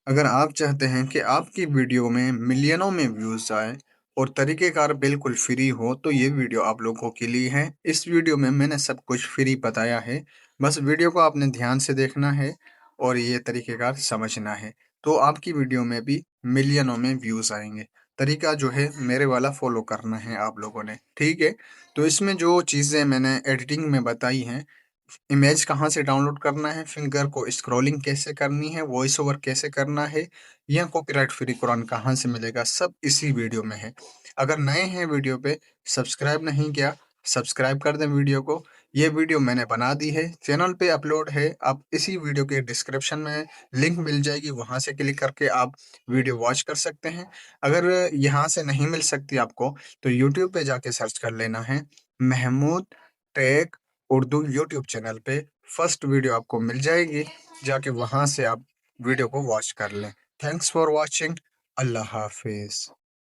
अगर आप चाहते हैं कि आपकी वीडियो में मिलियनों में व्यूज़ आए और तरीक़ेकार बिल्कुल फ्री हो, तो ये वीडियो आप लोगों के लिए है। इस वीडियो में मैंने सब कुछ फ्री बताया है। बस वीडियो को आपने ध्यान से देखना है और ये तरीक़ेकार समझना है। तो आपकी वीडियो में भी मिलियनों में व्यूज़ आएँगे। तरीका जो है मेरे वाला फ़ॉलो करना है आप लोगों ने, ठीक है? तो इसमें जो चीज़ें मैंने एडिटिंग में बताई हैं, इमेज कहाँ से डाउनलोड करना है, फिंगर को स्क्रॉलिंग कैसे करनी है, वॉइस ओवर कैसे करना है, या कॉपीराइट फ्री कुरान कहाँ से मिलेगा, सब इसी वीडियो में है। अगर नए हैं वीडियो पे, सब्सक्राइब नहीं किया, सब्सक्राइब कर दें वीडियो को। ये वीडियो मैंने बना दी है, चैनल पे अपलोड है। आप इसी वीडियो के डिस्क्रिप्शन में लिंक मिल जाएगी, वहाँ से क्लिक करके आप वीडियो वॉच कर सकते हैं। अगर यहाँ से नहीं मिल सकती आपको, तो यूट्यूब पे जाके सर्च कर लेना है Mahmood tech Urdu YouTube channel पे फर्स्ट वीडियो आपको मिल जाएगी। जाके वहां से आप वीडियो को वॉच कर लें। Thanks for watching. Allah Hafiz.